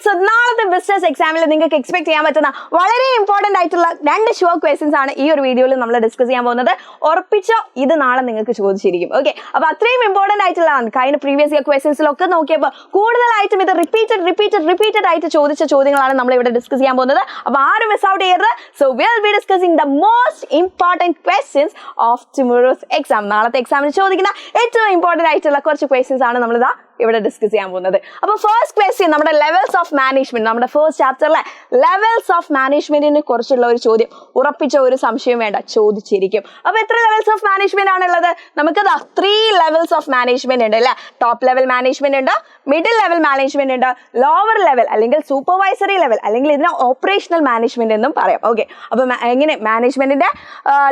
So നാളത്തെ business എക്സാമിൽ നിങ്ങൾക്ക് എക്സ്പെക്ട് ചെയ്യാൻ പറ്റുന്ന വളരെ ഇമ്പോർട്ടന്റ് ആയിട്ടുള്ള 2 ഷുവർ ക്വസ്റ്റ്യൻസ് ആണ് ഈ ഒരു വീഡിയോയിൽ നമ്മൾ ഡിസ്കസ് ചെയ്യാൻ പോകുന്നത്. ഉറപ്പിച്ചോ ഇത് നാളെ നിങ്ങൾക്ക് ചോദിച്ചിരിക്കും. ഓക്കെ, അപ്പൊ അത്രയും ഇമ്പോർട്ടന്റ് ആയിട്ടുള്ളതാണ്. കഴിഞ്ഞ പ്രീവിയസ് ഇയർ ക്വസ്റ്റ്യൻസിലൊക്കെ നോക്കിയപ്പോൾ കൂടുതലായിട്ടും ഇത് റിപ്പീറ്റഡ് ആയിട്ട് ചോദിച്ച ചോദ്യങ്ങളാണ് നമ്മൾ ഇവിടെ ഡിസ്കസ് ചെയ്യാൻ പോകുന്നത്. അപ്പൊ ആരും മിസ് ഔട്ട് ചെയ്യരുത്. So will be discussing the most important questions of tomorrow's exam. നാളത്തെ എക്സാമിന് ചോദിക്കുന്ന ഏറ്റവും ഇമ്പോർട്ടന്റ് ആയിട്ടുള്ള കുറച്ച് ക്വസ്റ്റ്യൻസ് ആണ് നമ്മളിതാ ഇവിടെ ഡിസ്കസ് ചെയ്യാൻ പോകുന്നത്. അപ്പൊ ഫസ്റ്റ് ക്വസ്റ്റ്യൻ നമ്മുടെ ലെവൽസ് ഓഫ് മാനേജ്മെന്റ്, നമ്മുടെ ഫസ്റ്റ് ചാപ്റ്ററിലെ ലെവൽസ് ഓഫ് മാനേജ്മെന്റിനെ കുറിച്ചുള്ള ഒരു ചോദ്യം. ഉറപ്പിച്ച ഒരു സംശയം വേണ്ട, ചോദിച്ചിരിക്കും. അപ്പൊ എത്ര ലെവൽസ് ഓഫ് മാനേജ്മെന്റ് ആണുള്ളത്? നമുക്ക് 3 ലെവൽസ് ഓഫ് മാനേജ്മെന്റ് ഉണ്ട് അല്ലെ. ടോപ്പ് ലെവൽ മാനേജ്മെന്റ് ഉണ്ട്, മിഡിൽ ലെവൽ മാനേജ്മെന്റ് ഉണ്ട്, ലോവർ ലെവൽ അല്ലെങ്കിൽ സൂപ്പർവൈസറി ലെവൽ അല്ലെങ്കിൽ ഇതിനെ ഓപ്പറേഷണൽ മാനേജ്മെന്റ് എന്നും പറയാം. ഓക്കെ, അപ്പൊ എങ്ങനെ മാനേജ്മെന്റിന്റെ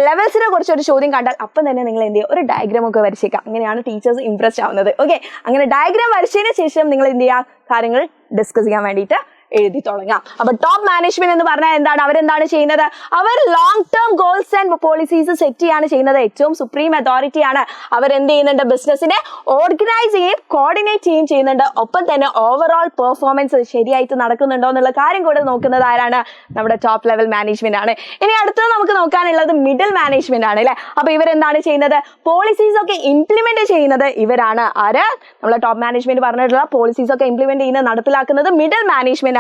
ലെവൽസിനെ കുറിച്ച് ഒരു ചോദ്യം കണ്ടാൽ അപ്പം തന്നെ നിങ്ങൾ എന്ത് ചെയ്യുക, ഒരു ഡയഗ്രാം ഒക്കെ വരച്ചേക്കാം. അങ്ങനെയാണ് ടീച്ചേഴ്സ് ഇംപ്രസ്ഡ് ആവുന്നത്. ഓക്കെ, അങ്ങനെ ഡയഗ്രാം വരച്ചതിന് ശേഷം നിങ്ങൾ എന്ത് ചെയ്യുക, കാര്യങ്ങൾ ഡിസ്കസ് ചെയ്യാൻ വേണ്ടിയിട്ട് എഴുതി തുടങ്ങാം. അപ്പൊ ടോപ്പ് മാനേജ്മെന്റ് എന്ന് പറഞ്ഞാൽ എന്താണ്? അവരെന്താണ് ചെയ്യുന്നത്? അവർ long term goals and policies set ചെയ്യാണ് ചെയ്യുന്നത്. ഏറ്റവും സുപ്രീം അതോറിറ്റി ആണ്. അവരെന്ത് ചെയ്യുന്നുണ്ട്? ബിസിനസിനെ ഓർഗനൈസ് ചെയ്യുകയും കോർഡിനേറ്റ് ചെയ്യുകയും ചെയ്യുന്നുണ്ട്. ഒപ്പം തന്നെ ഓവറോൾ പെർഫോമൻസ് ശരിയായിട്ട് നടക്കുന്നുണ്ടോ എന്നുള്ള കാര്യം കൂടെ നോക്കുന്നത് ആരാണ്? നമ്മുടെ ടോപ്പ് ലെവൽ മാനേജ്മെന്റ് ആണ്. ഇനി അടുത്തത് നമുക്ക് നോക്കാനുള്ളത് മിഡിൽ മാനേജ്മെന്റ് ആണ് അല്ലെ. അപ്പൊ ഇവരെന്താണ് ചെയ്യുന്നത്? പോളിസീസ് ഒക്കെ ഇംപ്ലിമെന്റ് ചെയ്യുന്നത് ഇവരാണ്. ആര്? നമ്മളെ ടോപ്പ് മാനേജ്മെന്റ് പറഞ്ഞിട്ടുള്ള പോളിസീസ് ഒക്കെ ഇംപ്ലിമെന്റ് ചെയ്യുന്നത്, നടപ്പിലാക്കുന്നത് മിഡിൽ മാനേജ്മെന്റ്.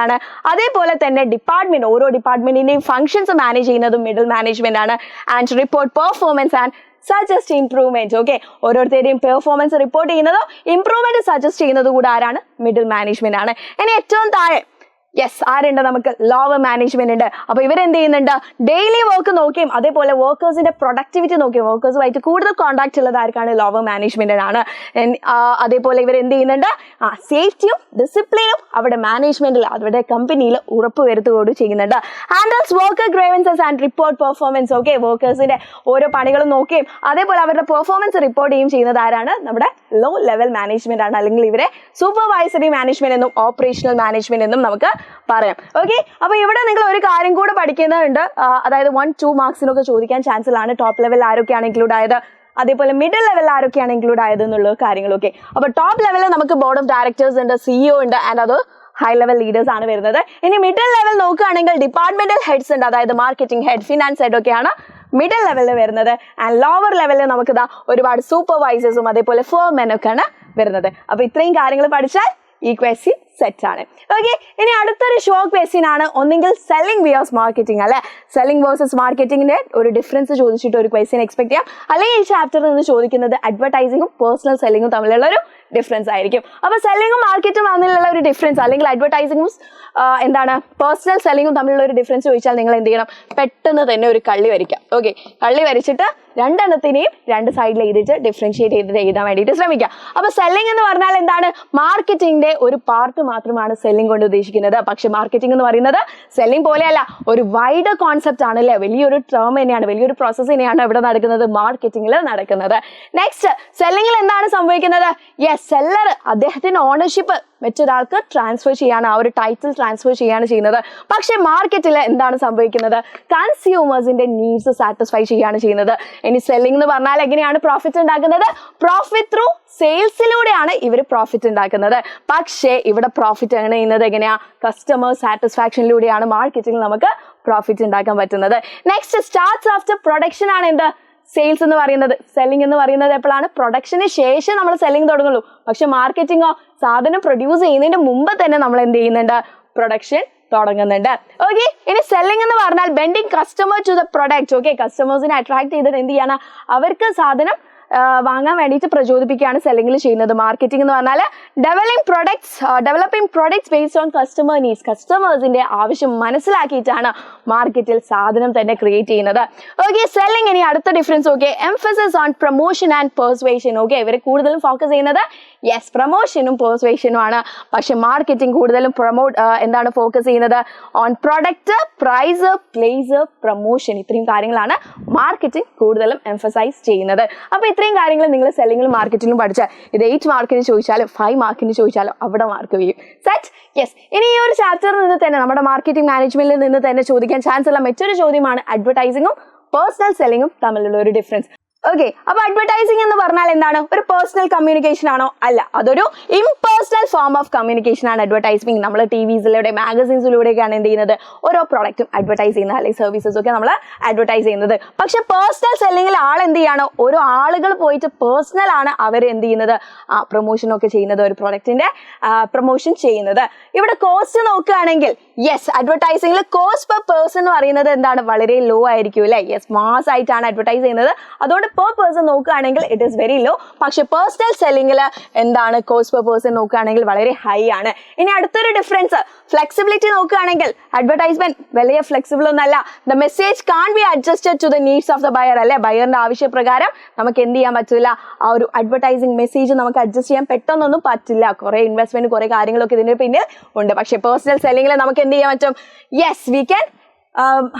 അതേപോലെ തന്നെ ഡിപ്പാർട്ട്മെന്റ്, ഓരോ ഡിപ്പാർട്ട്മെന്റിന്റെയും ഫംഗ്ഷൻസ് മാനേജ് ചെയ്യുന്നതും മിഡിൽ മാനേജ്മെന്റ് ആണ്. And report performance and suggest improvement. Okay, ഓരോരുത്തരുടെയും പെർഫോമൻസ് റിപ്പോർട്ട് ചെയ്യുന്നതോ ഇംപ്രൂവ്മെന്റ് സജസ്റ്റ് ചെയ്യുന്നത് കൂടെ ആരാണ്? മിഡിൽ മാനേജ്മെന്റ് ആണ്. ഇനി ഏറ്റവും താഴെ ആരുണ്ട്? നമുക്ക് ലോവർ മാനേജ്മെന്റ് ഉണ്ട്. അപ്പൊ ഇവരെന്ത് ചെയ്യുന്നുണ്ട്? ഡെയിലി വർക്ക് നോക്കിയും അതേപോലെ വർക്കേഴ്സിന്റെ പ്രൊഡക്ടിവിറ്റി നോക്കിയും വർക്കേഴ്സുമായിട്ട് കൂടുതൽ കോൺടാക്ട് ഉള്ളത് ആർക്കാണ്? ലോവർ മാനേജ്മെന്റിനാണ്. അതേപോലെ ഇവർ എന്ത് ചെയ്യുന്നുണ്ട്? സേഫ്റ്റിയും ഡിസിപ്ലിനും അവിടെ മാനേജ്മെന്റിൽ, അവരുടെ കമ്പനിയിൽ ഉറപ്പുവരുത്തുകയോട് ചെയ്യുന്നുണ്ട്. Handles worker grievances and report performance. Okay, വർക്കേഴ്സിന്റെ ഓരോ പണികളും നോക്കുകയും അതേപോലെ അവരുടെ പെർഫോമൻസ് റിപ്പോർട്ട് ചെയ്യുകയും ചെയ്യുന്നത് ആരാണ്? നമ്മുടെ ലോ ലെവൽ മാനേജ്മെന്റ് ആണ്. അല്ലെങ്കിൽ ഇവരെ സൂപ്പർവൈസറി മാനേജ്മെന്റ് എന്നും ഓപ്പറേഷണൽ മാനേജ്മെന്റ് എന്നും നമുക്ക് പറയാം. ഓക്കെ, അപ്പൊ ഇവിടെ നിങ്ങൾ ഒരു കാര്യം കൂടെ പഠിക്കുന്നുണ്ട്. അതായത് 1-2 മാർക്സിനൊക്കെ ചോദിക്കാൻ ചാൻസ് ആണ്. ടോപ്പ് ലെവൽ ആരൊക്കെയാണ് ഇൻക്ലൂഡ് ആയത്, അതേപോലെ മിഡിൽ ലെവൽ ആരൊക്കെയാണ് ഇൻക്ലൂഡ് ആയത് എന്നുള്ള കാര്യങ്ങളൊക്കെ. അപ്പൊ ടോപ്പ് ലെവലിൽ നമുക്ക് ബോർഡ് ഓഫ് ഡയറക്ടേഴ്സ് ഉണ്ട്, സിഇഒ ഉണ്ട്, ആൻഡ് അത് ഹൈ ലെവൽ ലീഡേഴ്സ് ആണ് വരുന്നത്. ഇനി മിഡിൽ ലെവൽ നോക്കുകയാണെങ്കിൽ ഡിപ്പാർട്ട്മെന്റൽ ഹെഡ്സ് ഉണ്ട്, അതായത് മാർക്കറ്റിംഗ് ഹെഡ്, ഫിനാൻസ് ഹെഡ് ഒക്കെയാണ് മിഡിൽ ലെവലിൽ വരുന്നത്. ആൻഡ് ലോവർ ലെവലിൽ നമുക്ക് ഒരുപാട് സൂപ്പർവൈസേഴ്സും അതേപോലെ ഫോർമെൻ ഒക്കെയാണ് വരുന്നത്. അപ്പൊ ഇത്രയും കാര്യങ്ങൾ പഠിച്ചാൽ ഈ ക്വസ്റ്റ്യൻ സെറ്റ് ആണ്. ഓക്കെ, ഇനി അടുത്തൊരു ഷോർട്ട് ക്വസ്റ്റ്യൻ ആണ്. ഒന്നെങ്കിൽ സെല്ലിംഗ് വേഴ്സസ് മാർക്കറ്റിംഗ് അല്ലെ. സെല്ലിംഗ് വേഴ്സസ് മാർക്കറ്റിംഗിന്റെ ഒരു ഡിഫറൻസ് ചോദിച്ചിട്ട് ഒരു ക്വസ്റ്റ്യൻ എക്സ്പെക്ട് ചെയ്യാം. അല്ലെങ്കിൽ ഈ ചാപ്റ്ററിൽ നിന്ന് ചോദിക്കുന്നത് അഡ്വർടൈസിംഗും പേഴ്സണൽ സെല്ലിംഗും തമ്മിലുള്ള ഒരു ഡിഫറൻസ് ആയിരിക്കും. അപ്പൊ സെല്ലിംഗും മാർക്കറ്റും തമ്മിലുള്ള ഒരു ഡിഫറൻസ്, അല്ലെങ്കിൽ അഡ്വർടൈസിംഗും എന്താണ് പേഴ്സണൽ സെല്ലിംഗും തമ്മിലുള്ള ഒരു ഡിഫറൻസ് ചോദിച്ചാൽ നിങ്ങൾ എന്ത് ചെയ്യണം? പെട്ടെന്ന് തന്നെ ഒരു കള്ളി വരയ്ക്കാം. ഓക്കെ, കള്ളി വരച്ചിട്ട് രണ്ടെണ്ണത്തിനെയും 2 സൈഡിൽ എഴുതിയിട്ട് ഡിഫറൻഷിയേറ്റ് ചെയ്തിട്ട് എഴുതാൻ വേണ്ടിയിട്ട് ശ്രമിക്കാം. അപ്പൊ സെല്ലിംഗ് എന്ന് പറഞ്ഞാൽ എന്താണ്? മാർക്കറ്റിംഗിന്റെ ഒരു പാർട്ട് മാത്രമാണ് സെല്ലിംഗ് കൊണ്ട് ഉദ്ദേശിക്കുന്നത്. പക്ഷെ മാർക്കറ്റിംഗ് എന്ന് പറയുന്നത് സെല്ലിംഗ് പോലെയല്ല, ഒരു വൈഡ് കോൺസെപ്റ്റ് ആണ് അല്ലെ. വലിയൊരു ടേം തന്നെയാണ്, വലിയൊരു പ്രോസസ് തന്നെയാണ് ഇവിടെ നടക്കുന്നത്, മാർക്കറ്റിംഗിൽ നടക്കുന്നത്. നെക്സ്റ്റ്, സെല്ലിംഗിൽ എന്താണ് സംഭവിക്കുന്നത്? സെല്ലർ അദ്ദേഹത്തിന്റെ ഓണർഷിപ്പ് മറ്റൊരാൾക്ക് ട്രാൻസ്ഫർ ചെയ്യാണ്, ആ ഒരു ടൈറ്റിൽ ട്രാൻസ്ഫർ ചെയ്യാണ് ചെയ്യുന്നത്. പക്ഷെ മാർക്കറ്റിൽ എന്താണ് സംഭവിക്കുന്നത്? കൺസ്യൂമേഴ്സിന്റെ നീഡ്സ് സാറ്റിസ്ഫൈ ചെയ്യാണ് ചെയ്യുന്നത്. ഇനി സെല്ലിംഗ് എന്ന് പറഞ്ഞാൽ എങ്ങനെയാണ് പ്രോഫിറ്റ് ഉണ്ടാക്കുന്നത്? പ്രോഫിറ്റ് ത്രൂ സെയിൽസിലൂടെയാണ് ഇവർ പ്രോഫിറ്റ് ഉണ്ടാക്കുന്നത്. പക്ഷേ ഇവിടെ പ്രോഫിറ്റ് എങ്ങനെ ചെയ്യുന്നത്? എങ്ങനെയാ? കസ്റ്റമർ സാറ്റിസ്ഫാക്ഷനിലൂടെയാണ് മാർക്കറ്റിംഗിൽ നമുക്ക് പ്രോഫിറ്റ് ഉണ്ടാക്കാൻ പറ്റുന്നത്. നെക്സ്റ്റ്, സ്റ്റാർട്ട്സ് ആഫ്റ്റർ പ്രൊഡക്ഷൻ ആണ് എന്ത്? സെയിൽസ് എന്ന് പറയുന്നത്. സെല്ലിംഗ് എന്ന് പറയുന്നത് എപ്പോഴാണ്? പ്രൊഡക്ഷന് ശേഷം നമ്മൾ സെല്ലിംഗ് തുടങ്ങുള്ളൂ. പക്ഷെ മാർക്കറ്റിംഗോ സാധനം പ്രൊഡ്യൂസ് ചെയ്യുന്നതിന് മുമ്പ് തന്നെ നമ്മൾ എന്ത് ചെയ്യുന്നുണ്ട്? പ്രൊഡക്ഷൻ തുടങ്ങുന്നുണ്ട്. ഓക്കെ, ഇനി സെല്ലിംഗ് എന്ന് പറഞ്ഞാൽ bending customer to the product. Okay, കസ്റ്റമേഴ്സിനെ അട്രാക്ട് ചെയ്തിട്ട് എന്ത് ചെയ്യാണ്? അവർക്ക് സാധനം വാങ്ങാൻ വേണ്ടിയിട്ട് പ്രചോദിപ്പിക്കുകയാണ് സെല്ലിംഗിൽ ചെയ്യുന്നത്. മാർക്കറ്റിംഗ് എന്ന് പറഞ്ഞാൽ developing products based on customer needs. കസ്റ്റമേഴ്സിന്റെ ആവശ്യം മനസ്സിലാക്കിയിട്ടാണ് മാർക്കറ്റിൽ സാധനം തന്നെ ക്രിയേറ്റ് ചെയ്യുന്നത്. Okay, selling. ഇനി അടുത്ത difference okay, emphasis on promotion and persuasion. Okay, ഇവർ കൂടുതലും ഫോക്കസ് ചെയ്യുന്നത് പ്രൊമോഷനും പെർസ്വേഷനും ആണ്. പക്ഷെ മാർക്കറ്റിംഗ് കൂടുതലും എന്താണ് ഫോക്കസ് ചെയ്യുന്നത്? On product, price, place, promotion. ഇത്രയും കാര്യങ്ങളാണ് മാർക്കറ്റിംഗ് കൂടുതലും എംഫസൈസ് ചെയ്യുന്നത്. അപ്പൊ ഇത്രയും കാര്യങ്ങൾ നിങ്ങൾ സെല്ലിംഗിലും മാർക്കറ്റിംഗിലും പഠിച്ചാൽ ഇത് 8 മാർക്കിന് ചോദിച്ചാലും 5 മാർക്കിന് ചോദിച്ചാലും അവിടെ മാർക്ക് ചെയ്യും. സെറ്റ്. ഇനി ഈ ഒരു ചാപ്റ്ററിൽ നിന്ന് തന്നെ നമ്മുടെ മാർക്കറ്റിംഗ് മാനേജ്മെന്റിൽ നിന്ന് തന്നെ ചോദിക്കാൻ ചാൻസ് ഉള്ള മറ്റൊരു ചോദ്യമാണ് അഡ്വർടൈസിംഗും പേഴ്സണൽ സെല്ലിംഗും തമ്മിലുള്ള ഒരു ഡിഫറൻസ്. ഓക്കെ, അപ്പൊ അഡ്വർടൈസിംഗ് എന്ന് പറഞ്ഞാൽ എന്താണ്? ഒരു പേഴ്സണൽ കമ്മ്യൂണിക്കേഷൻ ആണോ? അല്ല, അതൊരു ഇംപേഴ്സണൽ ഫോം ഓഫ് കമ്മ്യൂണിക്കേഷൻ ആണ് അഡ്വർടൈസിംഗ്. നമ്മൾ ടിവിസിലൂടെ മാഗസീൻസിലൂടെയൊക്കെയാണ് എന്ത് ചെയ്യുന്നത്, ഓരോ പ്രോഡക്റ്റും അഡ്വർടൈസ് ചെയ്യുന്നത്, അല്ലെങ്കിൽ സർവീസസ് ഒക്കെ നമ്മൾ അഡ്വർടൈസ് ചെയ്യുന്നത്. പക്ഷെ പേഴ്സണൽ സെല്ലിംഗിൽ ആൾ എന്ത് ചെയ്യാണ്, ഓരോ ആളുകൾ പോയിട്ട് പേഴ്സണൽ ആണ് അവർ എന്ത് ചെയ്യുന്നത്, പ്രൊമോഷൻ ഒക്കെ ചെയ്യുന്നത്, ഒരു പ്രോഡക്റ്റിന്റെ പ്രൊമോഷൻ ചെയ്യുന്നത്. ഇവിടെ കോസ്റ്റ് നോക്കുകയാണെങ്കിൽ യെസ്, അഡ്വർടൈസിംഗിൽ കോസ്റ്റ് പെർ പേഴ്സൺ എന്ന് പറയുന്നത് എന്താണ്, വളരെ ലോ ആയിരിക്കും അല്ലെ. യെസ്, മാസ് ആയിട്ടാണ് അഡ്വർടൈസ് ചെയ്യുന്നത്, അതുകൊണ്ട് പെർ പേഴ്സൺ നോക്കുകയാണെങ്കിൽ ഇറ്റ് ഈസ് വെരി ലോ. പക്ഷെ പേഴ്സണൽ സെല്ലിംഗിൽ എന്താണ്, കോസ്റ്റ് പെർ പേഴ്സൺ നോക്കുകയാണെങ്കിൽ വളരെ ഹൈ ആണ്. ഇനി അടുത്തൊരു ഡിഫറൻസ്, ഫ്ലെക്സിബിലിറ്റി നോക്കുകയാണെങ്കിൽ അഡ്വർടൈസ്മെന്റ് വലിയ ഫ്ലെക്സിബിൾ ഒന്നല്ല. The message can be adjusted to the needs of the buyer അല്ലെ. ബയറിന്റെ ആവശ്യപ്രകാരം നമുക്ക് എന്ത് ചെയ്യാൻ പറ്റില്ല, ആ ഒരു അഡ്വർടൈസിംഗ് മെസ്സേജ് നമുക്ക് അഡ്ജസ്റ്റ് ചെയ്യാൻ പെട്ടെന്നൊന്നും പറ്റില്ല. കുറെ ഇൻവെസ്റ്റ്മെന്റ്, കുറെ കാര്യങ്ങളൊക്കെ ഇതിന് പിന്നിൽ ഉണ്ട്. പക്ഷെ പേഴ്സണൽ സെല്ലിംഗിൽ നമുക്ക് എന്ത് ചെയ്യാൻ പറ്റും, yes we can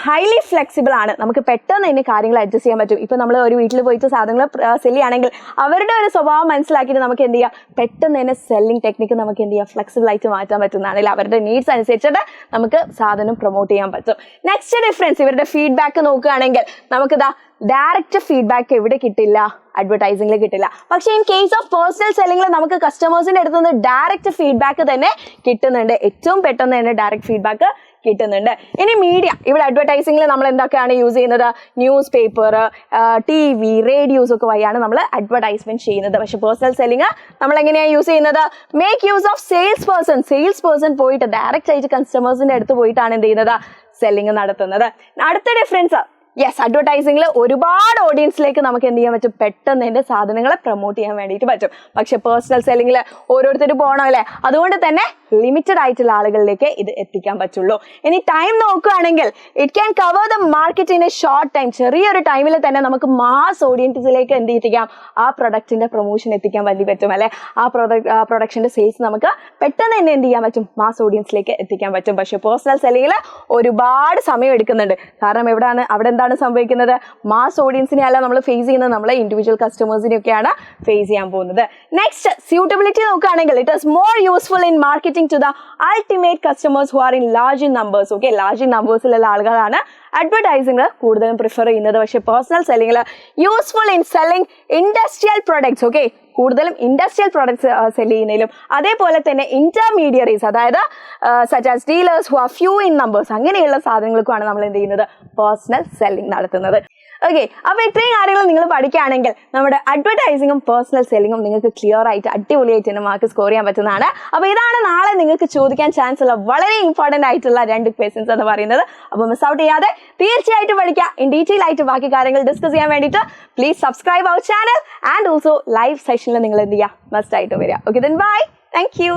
highly flexible ആണ്. നമുക്ക് പെട്ടെന്ന് തന്നെ കാര്യങ്ങൾ അഡ്ജസ്റ്റ് ചെയ്യാൻ പറ്റും. ഇപ്പൊ നമ്മൾ ഒരു വീട്ടിൽ പോയിട്ട് സാധനങ്ങൾ സെല് ചെയ്യുകയാണെങ്കിൽ അവരുടെ ഒരു സ്വഭാവം മനസ്സിലാക്കിയിട്ട് നമുക്ക് എന്ത് ചെയ്യാം, പെട്ടെന്ന് തന്നെ സെല്ലിംഗ് ടെക്നിക്ക് നമുക്ക് എന്ത് ചെയ്യാം, ഫ്ലെക്സിബിൾ ആയിട്ട് മാറ്റാൻ പറ്റുന്നതാണ്. അവരുടെ നീഡ്സ് അനുസരിച്ചിട്ട് നമുക്ക് സാധനം പ്രൊമോട്ട് ചെയ്യാൻ പറ്റും. നെക്സ്റ്റ് ഡിഫറൻസ്, ഇവരുടെ ഫീഡ്ബാക്ക് നോക്കുകയാണെങ്കിൽ നമുക്കിതാ ഡയറക്റ്റ് ഫീഡ്ബാക്ക് എവിടെ കിട്ടില്ല, അഡ്വർടൈസിംഗിൽ കിട്ടില്ല. പക്ഷേ ഇൻ കേസ് ഓഫ് പേഴ്സണൽ സെല്ലിംഗിൽ നമുക്ക് കസ്റ്റമേഴ്സിന്റെ അടുത്ത് നിന്ന് ഡയറക്റ്റ് ഫീഡ്ബാക്ക് തന്നെ കിട്ടുന്നുണ്ട്. ഏറ്റവും പെട്ടെന്ന് തന്നെ ഡയറക്റ്റ് ഫീഡ്ബാക്ക് കിട്ടുന്നുണ്ട്. ഇനി മീഡിയ, ഇവിടെ അഡ്വർടൈസിംഗിൽ നമ്മൾ എന്തൊക്കെയാണ് യൂസ് ചെയ്യുന്നത്, ന്യൂസ് പേപ്പർ, TV, റേഡിയോസ് ഒക്കെ വഴിയാണ് നമ്മൾ അഡ്വർടൈസ്മെന്റ് ചെയ്യുന്നത്. പക്ഷെ പേഴ്സണൽ സെല്ലിംഗ് നമ്മൾ എങ്ങനെയാണ് യൂസ് ചെയ്യുന്നത്, make use of sales person പോയിട്ട് ഡയറക്റ്റ് ആയിട്ട് കസ്റ്റമേഴ്സിന്റെ അടുത്ത് പോയിട്ടാണ് എന്ത് ചെയ്യുന്നത്, സെല്ലിംഗ് നടത്തുന്നത്. അടുത്ത ഡിഫറൻസ്, യെസ്, അഡ്വർടൈസിംഗിൽ ഒരുപാട് ഓഡിയൻസിലേക്ക് നമുക്ക് എന്ത് ചെയ്യാൻ പറ്റും, പെട്ടെന്ന് എൻ്റെ സാധനങ്ങളെ പ്രൊമോട്ട് ചെയ്യാൻ വേണ്ടിയിട്ട് പറ്റും. പക്ഷെ പേഴ്സണൽ സെല്ലിംഗിൽ ഓരോരുത്തർ പോകണം അല്ലേ, അതുകൊണ്ട് തന്നെ ലിമിറ്റഡ് ആയിട്ടുള്ള ആളുകളിലേക്ക് ഇത് എത്തിക്കാൻ പറ്റുള്ളൂ. ഇനി ടൈം നോക്കുകയാണെങ്കിൽ it can cover the market in A short time. ചെറിയൊരു ടൈമിൽ തന്നെ നമുക്ക് മാസ് ഓഡിയൻസിലേക്ക് എന്ത് എത്തിക്കാം, ആ പ്രൊഡക്റ്റിന്റെ പ്രൊമോഷൻ എത്തിക്കാൻ വേണ്ടി പറ്റും അല്ലെ. ആ പ്രൊഡക്റ്റിന്റെ സെയിൽസ് നമുക്ക് പെട്ടെന്ന് തന്നെ എന്ത് ചെയ്യാൻ പറ്റും, മാസ് ഓഡിയൻസിലേക്ക് എത്തിക്കാൻ പറ്റും. പക്ഷെ പേഴ്സണൽ സെല്ലിംഗിൽ ഒരുപാട് സമയം എടുക്കുന്നുണ്ട്. കാരണം അവിടെ എന്താണ് സംഭവിക്കുന്നത്, മാസ് ഓഡിയൻസിനെ അല്ല നമ്മൾ ഫേസ് ചെയ്യുന്നത്, നമ്മളെ ഇൻഡിവിജ്വൽ കസ്റ്റമേഴ്സിനെയൊക്കെയാണ് ഫേസ് ചെയ്യാൻ പോകുന്നത്. നെക്സ്റ്റ്, സ്യൂട്ടബിലിറ്റി നോക്കുകയാണെങ്കിൽ it is more useful in marketing to the ultimate customers who are in large in numbers. Okay, large in numbers-ലുള്ള ആളുകളാണ് അഡ്വർടൈസിംഗ് കൂടുതലും പ്രിഫർ ചെയ്യുന്നത്. പക്ഷെ പേഴ്സണൽ സെല്ലിംഗിൽ useful in selling industrial products. Okay, കൂടുതലും ഇൻഡസ്ട്രിയൽ പ്രൊഡക്ട്സ് സെല് ചെയ്യുന്നതിലും അതേപോലെ തന്നെ ഇന്റർമീഡിയറീസ്, അതായത് such as dealers who are few in numbers, അങ്ങനെയുള്ള സാധനങ്ങൾക്കാണ് നമ്മൾ എന്ത് ചെയ്യുന്നത്, പേഴ്സണൽ സെല്ലിംഗ് നടത്തുന്നത്. ഓക്കെ, അപ്പൊ ഇത്രയും കാര്യങ്ങൾ നിങ്ങൾ പഠിക്കുകയാണെങ്കിൽ നമ്മുടെ അഡ്വർടൈസിംഗും പേഴ്സണൽ സെല്ലിംഗും നിങ്ങൾക്ക് ക്ലിയർ ആയിട്ട് അടിപൊളിയായിട്ട് തന്നെ മാർക്ക് സ്കോർ ചെയ്യാൻ പറ്റുന്നതാണ്. അപ്പൊ ഇതാണ് നാളെ നിങ്ങൾക്ക് ചോദിക്കാൻ ചാൻസ് ഉള്ള വളരെ ഇമ്പോർട്ടന്റ് ആയിട്ടുള്ള 2 ക്വസ്റ്റ്യൻസ് എന്ന് പറയുന്നത്. അപ്പൊ മിസ് ഔട്ട് ചെയ്യാതെ തീർച്ചയായിട്ടും പഠിക്കുക. ഇൻ ഡീറ്റെയിൽ ആയിട്ട് ബാക്കി കാര്യങ്ങൾ ഡിസ്കസ് ചെയ്യാൻ വേണ്ടിയിട്ട് please subscribe our channel and also live സെഷനിൽ നിങ്ങൾ എന്ത് ചെയ്യുക, മസ്റ്റ് ആയിട്ട് വരിക. Okay, then bye, thank U.